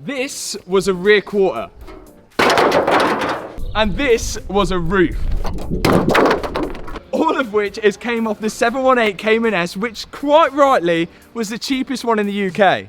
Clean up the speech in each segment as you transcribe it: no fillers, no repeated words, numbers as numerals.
This was a rear quarter. And this was a roof. All of which has came off the 718 Cayman S, which quite rightly was the cheapest one in the UK.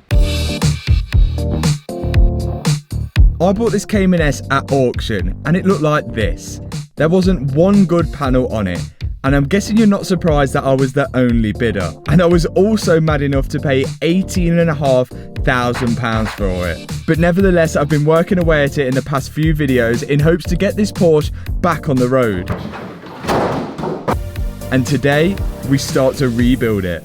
I bought this Cayman S at auction and it looked like this. There wasn't one good panel on it. And I'm guessing you're not surprised that I was the only bidder. And I was also mad enough to pay £18,500 for it. But nevertheless, I've been working away at it in the past few videos in hopes to get this Porsche back on the road. And today, we start to rebuild it.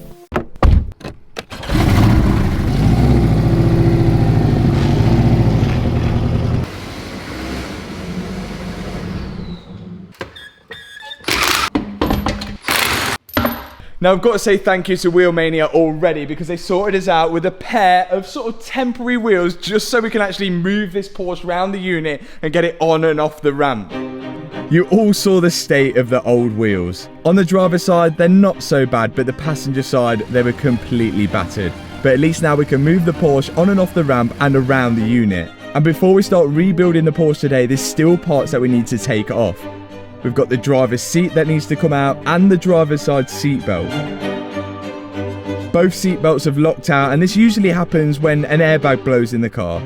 Now I've got to say thank you to Wheelmania already because they sorted us out with a pair of sort of temporary wheels just so we can actually move this Porsche around the unit and get it on and off the ramp. You all saw the state of the old wheels. On the driver's side, they're not so bad, but the passenger side, they were completely battered. But at least now we can move the Porsche on and off the ramp and around the unit. And before we start rebuilding the Porsche today, there's still parts that we need to take off. We've got the driver's seat that needs to come out and the driver's side seat belt. Both seat belts have locked out, and this usually happens when an airbag blows in the car.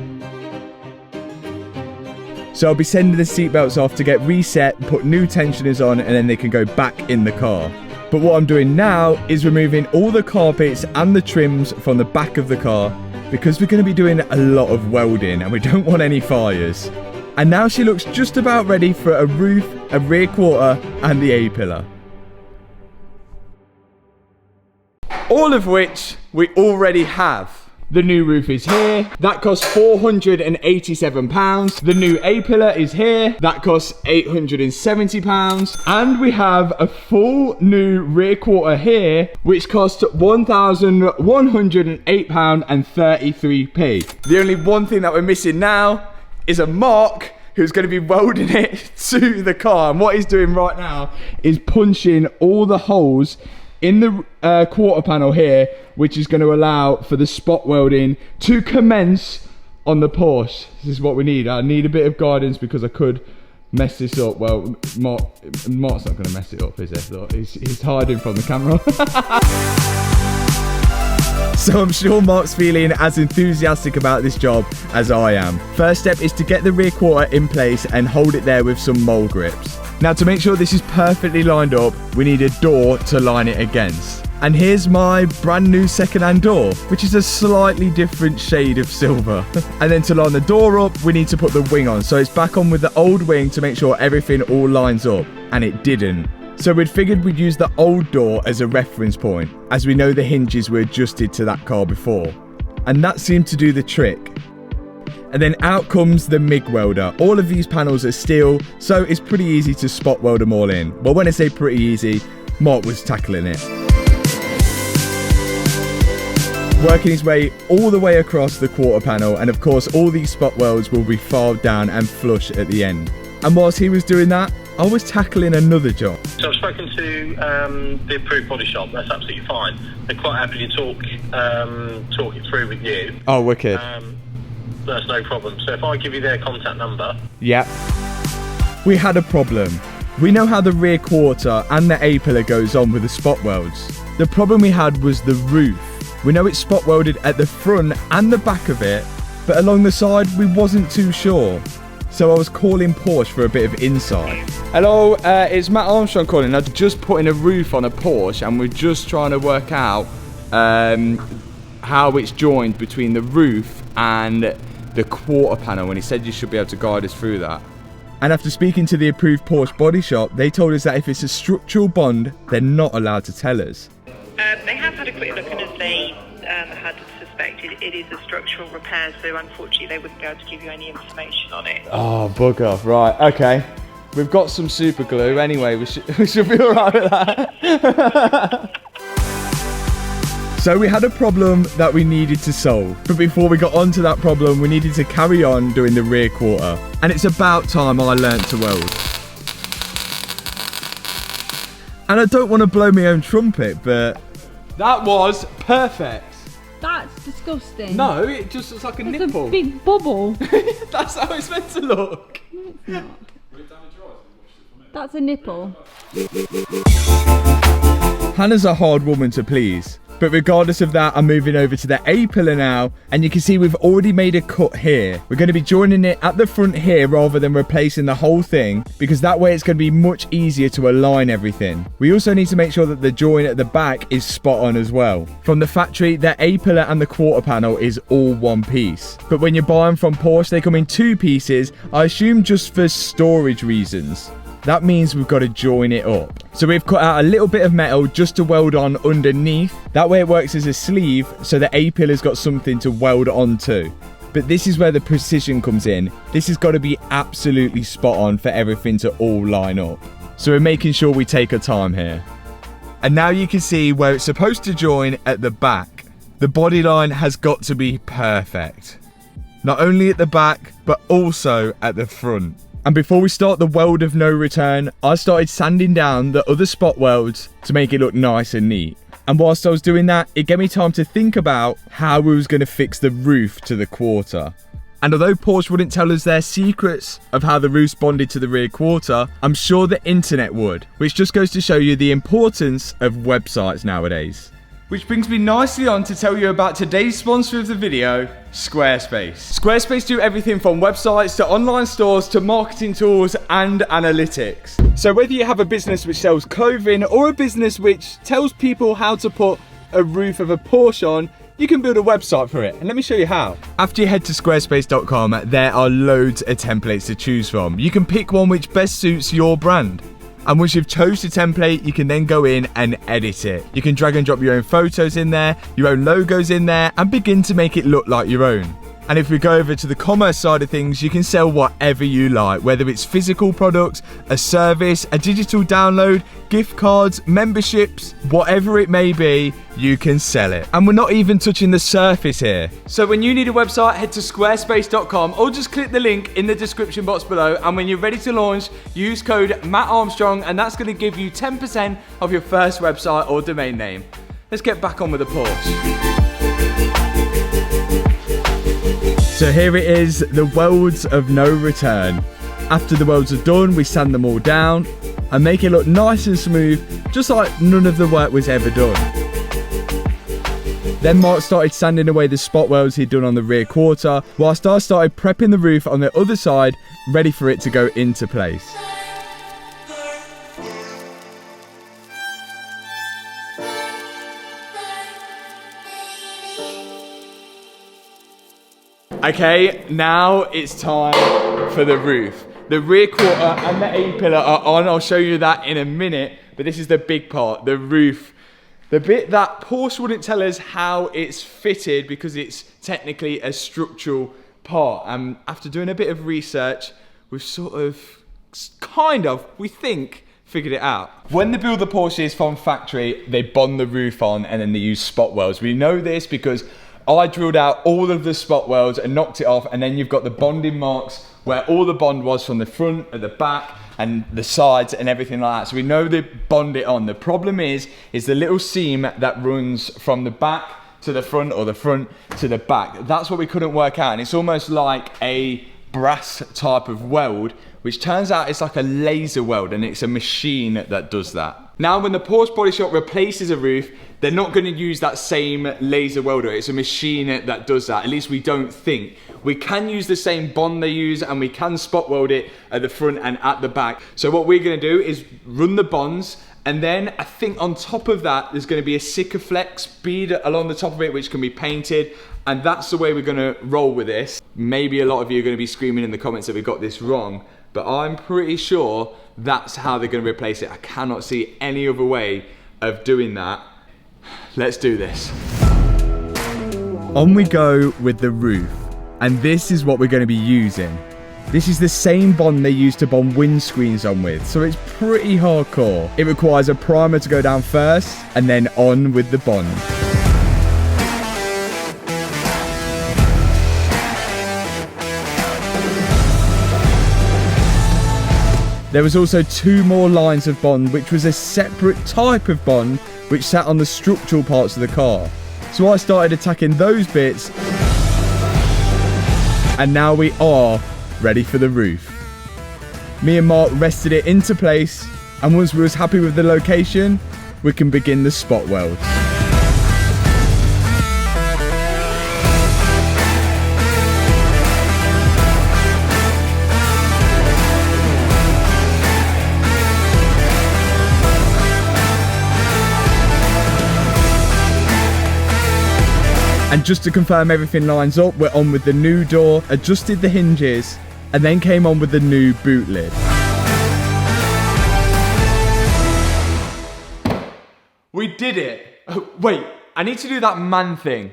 So I'll be sending the seat belts off to get reset, put new tensioners on, and then they can go back in the car. But what I'm doing now is removing all the carpets and the trims from the back of the car because we're going to be doing a lot of welding and we don't want any fires. And now she looks just about ready for a roof, a rear quarter, and the A-pillar. All of which we already have. The new roof is here. That costs £487. The new A-pillar is here. That costs £870. And we have a full new rear quarter here, which costs £1,108.33p. The only one thing that we're missing now is a Mark who's going to be welding it to the car, and what he's doing right now is punching all the holes in the quarter panel here, which is going to allow for the spot welding to commence on the Porsche. This is what we need. I need a bit of guidance because I could mess this up. Well, Mark's not going to mess it up, is he? He's hiding from the camera. So I'm sure Mark's feeling as enthusiastic about this job as I am. First step is to get the rear quarter in place and hold it there with some mole grips. Now to make sure this is perfectly lined up, we need a door to line it against. And here's my brand new second-hand door, which is a slightly different shade of silver. And then to line the door up, we need to put the wing on. So it's back on with the old wing to make sure everything all lines up. And it didn't. So we'd figured we'd use the old door as a reference point, as we know the hinges were adjusted to that car before. And that seemed to do the trick. And then out comes the MIG welder. All of these panels are steel, so it's pretty easy to spot weld them all in. Well, when I say pretty easy, Mark was tackling it. Working his way all the way across the quarter panel, and of course all these spot welds will be filed down and flush at the end. And whilst he was doing that, I was tackling another job. So I've spoken to the approved body shop. That's absolutely fine. They're quite happy to talk it through with you. Oh, wicked. That's no problem. So if I give you their contact number. Yeah. We had a problem. We know how the rear quarter and the A-pillar goes on with the spot welds. The problem we had was the roof. We know it's spot welded at the front and the back of it, but along the side we wasn't too sure. So I was calling Porsche for a bit of insight. Hello, it's Matt Armstrong calling. I've just put in a roof on a Porsche and we're just trying to work out how it's joined between the roof and the quarter panel, and he said you should be able to guide us through that. And after speaking to the approved Porsche body shop, they told us that if it's a structural bond, they're not allowed to tell us. They have had a quick look, and as they had suspected, it is a structural repair, so unfortunately they wouldn't be able to give you any information on it. Oh, bugger. Right, okay. We've got some super glue anyway, we should be alright with that. So we had a problem that we needed to solve. But before we got onto that problem, we needed to carry on doing the rear quarter. And it's about time I learnt to weld. And I don't want to blow my own trumpet, but that was perfect. That's disgusting. No, it just looks like a nipple. It's a big bubble. That's how it's meant to look. No, it's not. That's a nipple. Hannah's a hard woman to please. But regardless of that, I'm moving over to the A-pillar now, and you can see we've already made a cut here. We're going to be joining it at the front here rather than replacing the whole thing, because that way it's going to be much easier to align everything. We also need to make sure that the join at the back is spot on as well. From the factory, the A-pillar and the quarter panel is all one piece. But when you buy them from Porsche, they come in two pieces, I assume just for storage reasons. That means we've got to join it up. So we've cut out a little bit of metal just to weld on underneath. That way it works as a sleeve, so the A-pillar's got something to weld onto. But this is where the precision comes in. This has got to be absolutely spot on for everything to all line up. So we're making sure we take our time here. And now you can see where it's supposed to join at the back. The body line has got to be perfect. Not only at the back, but also at the front. And before we start the weld of no return, I started sanding down the other spot welds to make it look nice and neat. And whilst I was doing that, it gave me time to think about how we was going to fix the roof to the quarter. And although Porsche wouldn't tell us their secrets of how the roof's bonded to the rear quarter, I'm sure the internet would, which just goes to show you the importance of websites nowadays. Which brings me nicely on to tell you about today's sponsor of the video, Squarespace. Squarespace do everything from websites to online stores to marketing tools and analytics. So whether you have a business which sells clothing or a business which tells people how to put a roof of a Porsche on, you can build a website for it. And let me show you how. After you head to squarespace.com, there are loads of templates to choose from. You can pick one which best suits your brand. And once you've chose the template, you can then go in and edit it. You can drag and drop your own photos in there, your own logos in there, and begin to make it look like your own. And if we go over to the commerce side of things, you can sell whatever you like, whether it's physical products, a service, a digital download, gift cards, memberships, whatever it may be, you can sell it. And we're not even touching the surface here. So when you need a website, head to squarespace.com or just click the link in the description box below. And when you're ready to launch, use code Matt Armstrong, and that's going to give you 10% of your first website or domain name. Let's get back on with the Porsche. So here it is, the welds of no return. After the welds are done, we sand them all down and make it look nice and smooth, just like none of the work was ever done. Then Mark started sanding away the spot welds he'd done on the rear quarter, whilst I started prepping the roof on the other side, ready for it to go into place. Okay, now it's time for the roof. The rear quarter and the A-pillar are on. I'll show you that in a minute. But this is the big part, the roof. The bit that Porsche wouldn't tell us how it's fitted because it's technically a structural part. And after doing a bit of research, we've we think, figured it out. When they build the Porsches from factory, they bond the roof on and then they use spot welds. We know this because I drilled out all of the spot welds and knocked it off, and then you've got the bonding marks where all the bond was from the front at the back and the sides and everything like that. So we know they bond it on. The problem is the little seam that runs from the back to the front or the front to the back. That's what we couldn't work out, and it's almost like a brass type of weld, which turns out it's like a laser weld, and it's a machine that does that. Now, when the Porsche body shop replaces a roof, they're not going to use that same laser welder. It's a machine that does that. At least we don't think. We can use the same bond they use, and we can spot weld it at the front and at the back. So what we're going to do is run the bonds, and then I think on top of that, there's going to be a Sikaflex bead along the top of it, which can be painted. And that's the way we're going to roll with this. Maybe a lot of you are going to be screaming in the comments that we got this wrong, but I'm pretty sure that's how they're going to replace it. I cannot see any other way of doing that. Let's do this. On we go with the roof, and this is what we're going to be using. This is the same bond they use to bond windscreens on with, so it's pretty hardcore. It requires a primer to go down first, and then on with the bond. There was also 2 more lines of bond, which was a separate type of bond which sat on the structural parts of the car. So I started attacking those bits, and now we are ready for the roof. Me and Mark rested it into place, and once we was happy with the location, we can begin the spot weld. And just to confirm everything lines up, we're on with the new door, adjusted the hinges, and then came on with the new boot lid. We did it! Oh, wait, I need to do that man thing.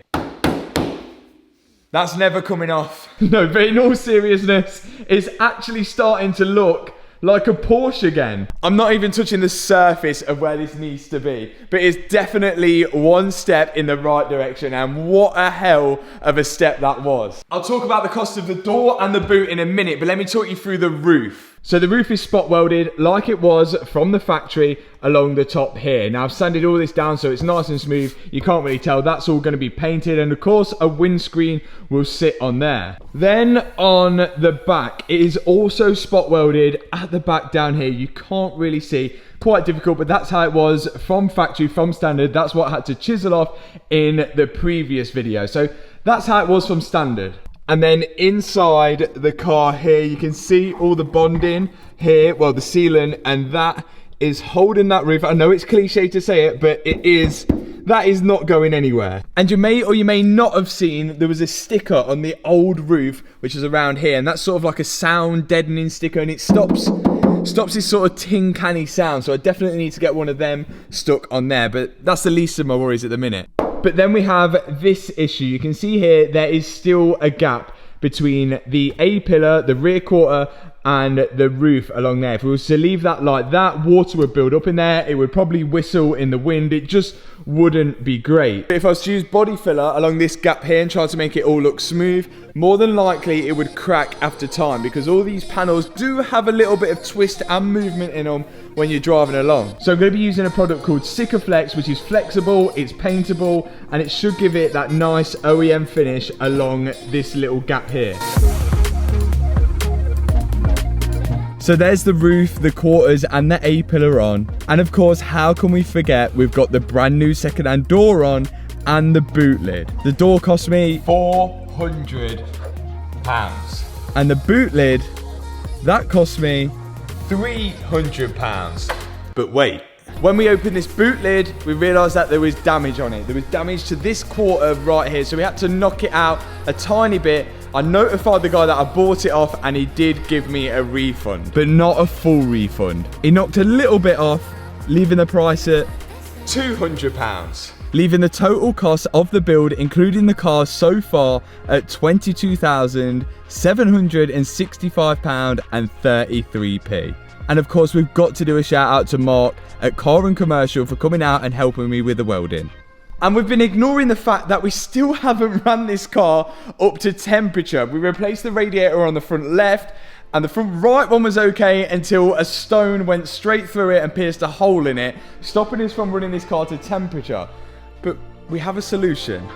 That's never coming off. No, but in all seriousness, it's actually starting to look like a Porsche again. I'm not even touching the surface of where this needs to be, but it's definitely one step in the right direction, and what a hell of a step that was. I'll talk about the cost of the door and the boot in a minute, but let me talk you through the roof. So the roof is spot welded like it was from the factory along the top here. Now I've sanded all this down so it's nice and smooth. You can't really tell. That's all going to be painted, and of course a windscreen will sit on there. Then on the back, it is also spot welded at the back down here. You can't really see. Quite difficult, but that's how it was from factory, from standard. That's what I had to chisel off in the previous video. So that's how it was from standard. And then inside the car here, you can see all the bonding here, well, the sealant, and that is holding that roof. I know it's cliche to say it, but that is not going anywhere. And you may or you may not have seen, there was a sticker on the old roof, which is around here, and that's sort of like a sound deadening sticker, and it stops this sort of tin canny sound. So I definitely need to get one of them stuck on there, but that's the least of my worries at the minute. But then we have this issue. You can see here, there is still a gap between the A-pillar, the rear quarter, and the roof along there. If we was to leave that like that, water would build up in there. It would probably whistle in the wind. It just wouldn't be great. If I was to use body filler along this gap here and try to make it all look smooth, more than likely it would crack after time, because all these panels do have a little bit of twist and movement in them when you're driving along. So I'm going to be using a product called Sikaflex, which is flexible, it's paintable, and it should give it that nice OEM finish along this little gap here. So there's the roof, the quarters, and the A-pillar on. And of course, how can we forget, we've got the brand new second-hand door on and the boot lid. The door cost me £400. And the boot lid, that cost me £300. But wait, when we opened this boot lid, we realised that there was damage on it. There was damage to this quarter right here, so we had to knock it out a tiny bit. I notified the guy that I bought it off, and he did give me a refund, but not a full refund. He knocked a little bit off, leaving the price at £200. Leaving the total cost of the build, including the car so far, at £22,765.33. And of course, we've got to do a shout out to Mark at Car and Commercial for coming out and helping me with the welding. And we've been ignoring the fact that we still haven't ran this car up to temperature. We replaced the radiator on the front left, and the front right one was okay until a stone went straight through it and pierced a hole in it, stopping us from running this car to temperature. But we have a solution.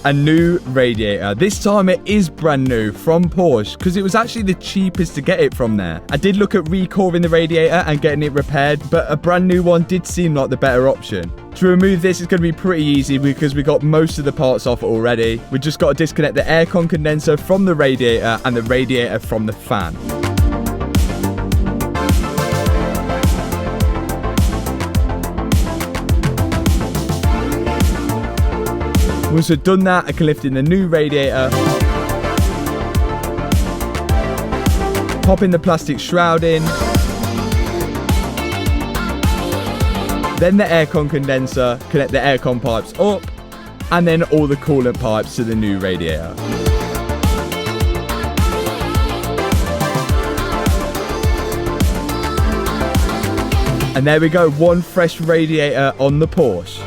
A new radiator. This time it is brand new from Porsche, because it was actually the cheapest to get it from there. I did look at recoring the radiator and getting it repaired, but a brand new one did seem like the better option. To remove this is going to be pretty easy because we got most of the parts off already. We just got to disconnect the aircon condenser from the radiator and the radiator from the fan. Once we've done that, I can lift in the new radiator, pop in the plastic shrouding, then the aircon condenser, connect the aircon pipes up, and then all the coolant pipes to the new radiator. And there we go, one fresh radiator on the Porsche.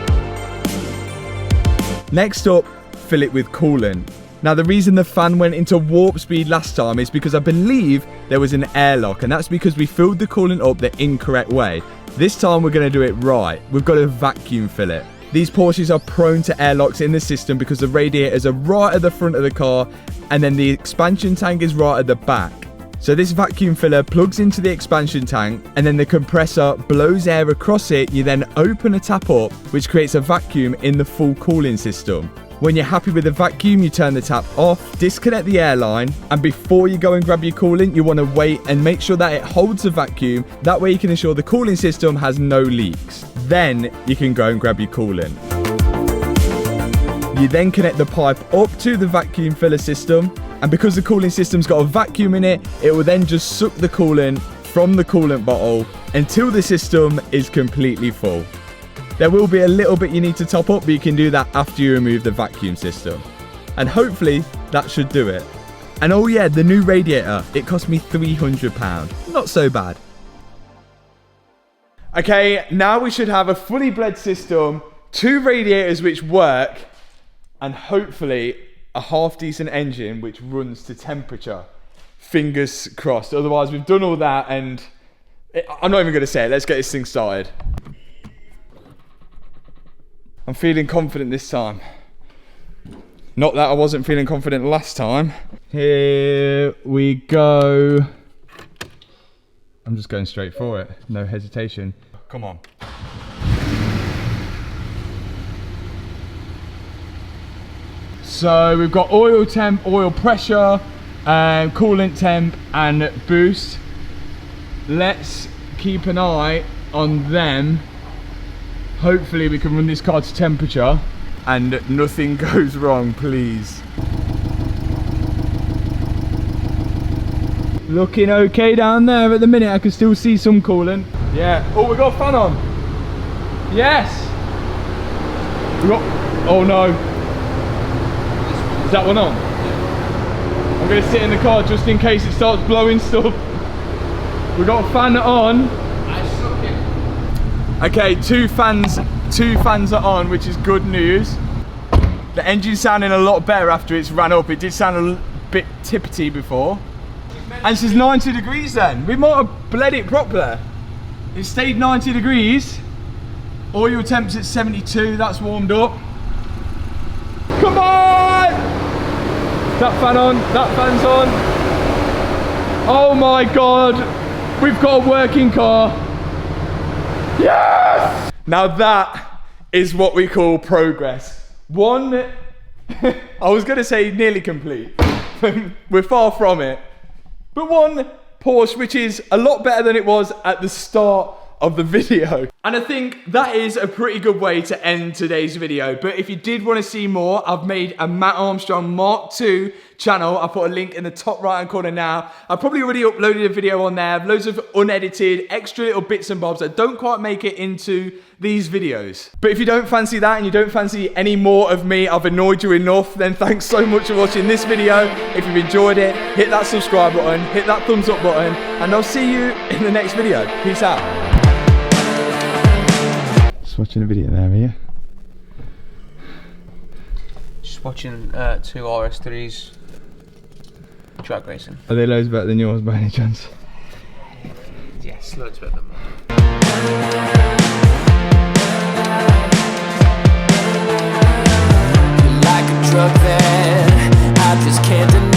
Next up, fill it with coolant. Now the reason the fan went into warp speed last time is because I believe there was an airlock, and that's because we filled the coolant up the incorrect way. This time we're going to do it right. We've got to vacuum fill it. These Porsches are prone to airlocks in the system because the radiators are right at the front of the car and then the expansion tank is right at the back. So this vacuum filler plugs into the expansion tank and then the compressor blows air across it. You then open a tap up, which creates a vacuum in the full cooling system. When you're happy with the vacuum, you turn the tap off, disconnect the airline, and before you go and grab your coolant, you want to wait and make sure that it holds the vacuum. That way you can ensure the cooling system has no leaks. Then you can go and grab your coolant. You then connect the pipe up to the vacuum filler system, and because the cooling system's got a vacuum in it, it will then just suck the coolant from the coolant bottle until the system is completely full. There will be a little bit you need to top up, but you can do that after you remove the vacuum system. And hopefully that should do it. And oh yeah, the new radiator, it cost me £300. Not so bad. Okay, now we should have a fully bled system, 2 radiators which work, and hopefully a half decent engine which runs to temperature. Fingers crossed. Otherwise we've done all that and I'm not even going to say it. Let's get this thing started. I'm feeling confident this time. Not that I wasn't feeling confident last time. Here we go. I'm just going straight for it. No hesitation. Come on. So we've got oil temp, oil pressure, coolant temp and boost. Let's keep an eye on them. Hopefully we can run this car to temperature and nothing goes wrong, please. Looking okay down there at the minute. I can still see some coolant. Yeah. Oh, we got a fan on. Yes. We got, oh no. Is that one on? I'm gonna sit in the car just in case it starts blowing stuff. We got a fan on. Okay, two fans are on, which is good news. The engine's sounding a lot better after it's ran up. It did sound a bit tippity before. And this is 90 degrees then. We might have bled it properly. It stayed 90 degrees. Oil temp's at 72, that's warmed up. Come on! That fan on, that fan's on. Oh my God, we've got a working car. Yes! Now that is what we call progress. One, I was gonna say nearly complete. We're far from it. But one Porsche, which is a lot better than it was at the start of the video. And I think that is a pretty good way to end today's video. But if you did want to see more, I've made a Matt Armstrong Mark II channel. I'll put a link in the top right hand corner now. I've probably already uploaded a video on there. Loads of unedited, extra little bits and bobs that don't quite make it into these videos. But if you don't fancy that and you don't fancy any more of me, I've annoyed you enough, then thanks so much for watching this video. If you've enjoyed it, hit that subscribe button, hit that thumbs up button, and I'll see you in the next video. Peace out. Just watching a video there, are you? Just watching 2 RS3s drag racing. Are they loads better than yours by any chance? Yes, loads better than mine. Like a drug that I just can't deny.